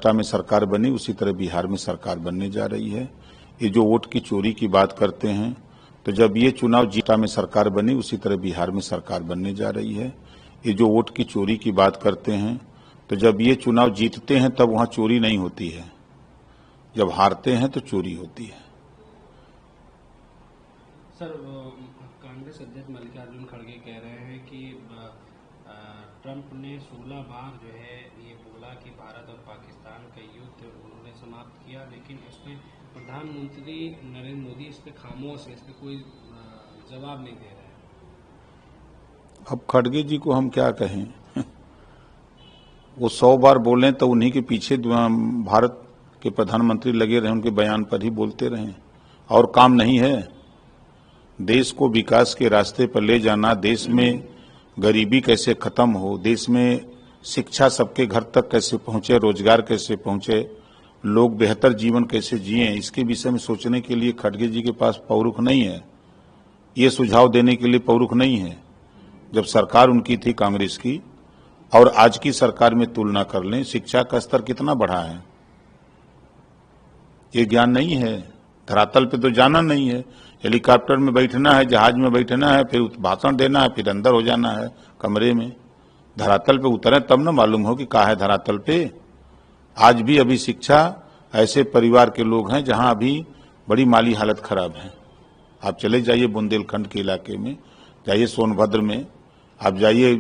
महाराष्ट्र में सरकार बनी उसी तरह बिहार में सरकार बनने जा रही है। ये जो वोट की चोरी की बात करते हैं, तो जब ये चुनाव जीता में सरकार बनी उसी तरह बिहार में सरकार बनने जा रही है। ये जो वोट की चोरी की बात करते हैं, तो जब ये चुनाव जीतते हैं तब वहां चोरी नहीं होती है, जब हारते हैं तो चोरी होती है। सर, कांग्रेस अध्यक्ष मल्लिकार्जुन खड़गे कह रहे हैं कि ट्रंप ने 16 बार जो है ये बोला कि भारत और पाकिस्तान का युद्ध उन्होंने समाप्त किया, लेकिन उसमें प्रधानमंत्री नरेंद्र मोदी इस पर खामोश है, इस पर कोई जवाब नहीं दे रहे हैं। अब खड़गे जी को हम क्या कहें, वो 100 बार बोलें तो उन्हीं के पीछे भारत के प्रधानमंत्री लगे रहे, उनके बयान पर ही बोलते रहे, और काम नहीं है। देश को विकास के रास्ते पर ले जाना, देश में गरीबी कैसे खत्म हो, देश में शिक्षा सबके घर तक कैसे पहुंचे, रोजगार कैसे पहुंचे, लोग बेहतर जीवन कैसे जिए, इसके विषय में सोचने के लिए खड़गे जी के पास पौरुख नहीं है, ये सुझाव देने के लिए पौरुख नहीं है। जब सरकार उनकी थी कांग्रेस की और आज की सरकार में तुलना कर लें, शिक्षा का स्तर कितना बढ़ा है, ये ज्ञान नहीं है। धरातल पे तो जाना नहीं है, हेलीकॉप्टर में बैठना है, जहाज में बैठना है, फिर भाषण देना है, फिर अंदर हो जाना है कमरे में। धरातल पे उतरे तब न मालूम हो कि कहाँ है धरातल पे। आज भी अभी शिक्षा ऐसे परिवार के लोग हैं जहां अभी बड़ी माली हालत खराब है। आप चले जाइए बुंदेलखंड के इलाके में, जाइए सोनभद्र में, आप जाइए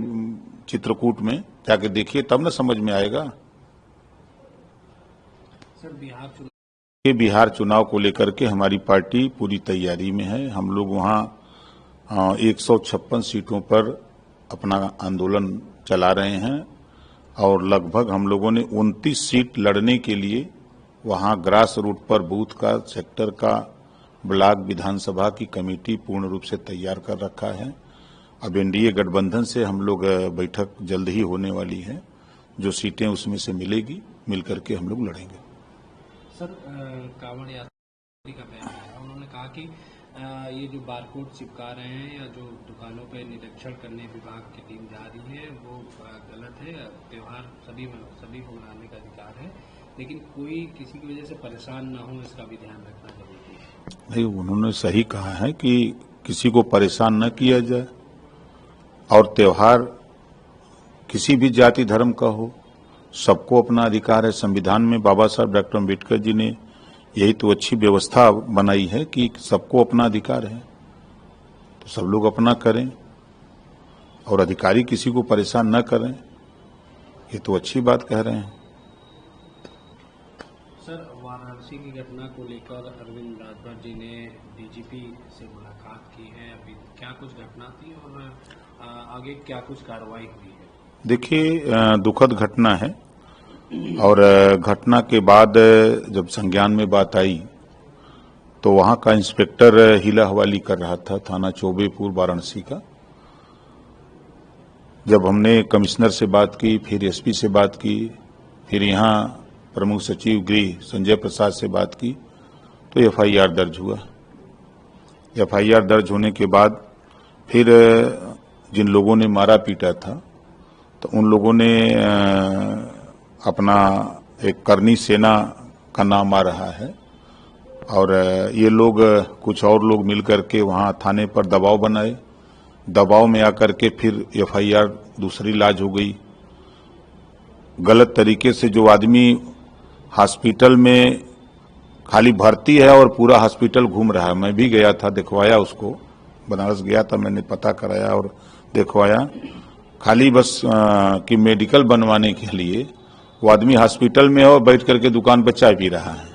चित्रकूट में, जाके देखिए तब न समझ में आएगा। सर, बिहार चुनाव को लेकर के हमारी पार्टी पूरी तैयारी में है। हम लोग वहां 156 सीटों पर अपना आंदोलन चला रहे हैं और लगभग हम लोगों ने 29 सीट लड़ने के लिए वहां ग्रास रूट पर बूथ का, सेक्टर का, ब्लॉक, विधानसभा की कमेटी पूर्ण रूप से तैयार कर रखा है। अब एनडीए गठबंधन से हम लोग बैठक जल्द ही होने वाली है, जो सीटें उसमें से मिलेगी, मिलकर के हम लोग लड़ेंगे। सर, कांवड़ यात्रा का बयान आया, उन्होंने कहा कि ये जो बारकोड चिपका रहे हैं या जो दुकानों पे निरीक्षण करने विभाग की टीम जा रही है वो गलत है। त्योहार सभी को मनाने का अधिकार है, लेकिन कोई किसी की वजह से परेशान ना हो, इसका भी ध्यान रखना जरूरी है। नहीं, उन्होंने सही कहा है कि किसी को परेशान न किया जाए, और त्योहार किसी भी जाति धर्म का हो, सबको अपना अधिकार है। संविधान में बाबा साहब डॉक्टर अम्बेडकर जी ने यही तो अच्छी व्यवस्था बनाई है कि सबको अपना अधिकार है, तो सब लोग अपना करें और अधिकारी किसी को परेशान न करें, ये तो अच्छी बात कह रहे हैं। सर, वाराणसी की घटना को लेकर अरविंद राजभर जी ने डीजीपी से मुलाकात की है, अभी क्या कुछ घटना थी और आगे क्या कुछ कार्रवाई हुई है? देखिए, दुखद घटना है और घटना के बाद जब संज्ञान में बात आई तो वहां का इंस्पेक्टर हीला हवाली कर रहा था, थाना चौबेपुर वाराणसी का। जब हमने कमिश्नर से बात की, फिर एसपी से बात की, फिर यहां प्रमुख सचिव गृह संजय प्रसाद से बात की, तो एफआईआर दर्ज हुआ। एफआईआर दर्ज होने के बाद फिर जिन लोगों ने मारा पीटा था तो उन लोगों ने अपना एक करनी सेना का नाम आ रहा है, और ये लोग कुछ और लोग मिलकर के वहां थाने पर दबाव बनाए। दबाव में आकर के फिर एफआईआर दूसरी लाज हो गई। गलत तरीके से जो आदमी हॉस्पिटल में खाली भर्ती है और पूरा हॉस्पिटल घूम रहा है, मैं भी गया था, दिखवाया उसको, बनारस गया था, मैंने पता कराया और दिखवाया। खाली बस कि मेडिकल बनवाने के लिए वो आदमी हॉस्पिटल में है और बैठ करके दुकान पर चाय पी रहा है।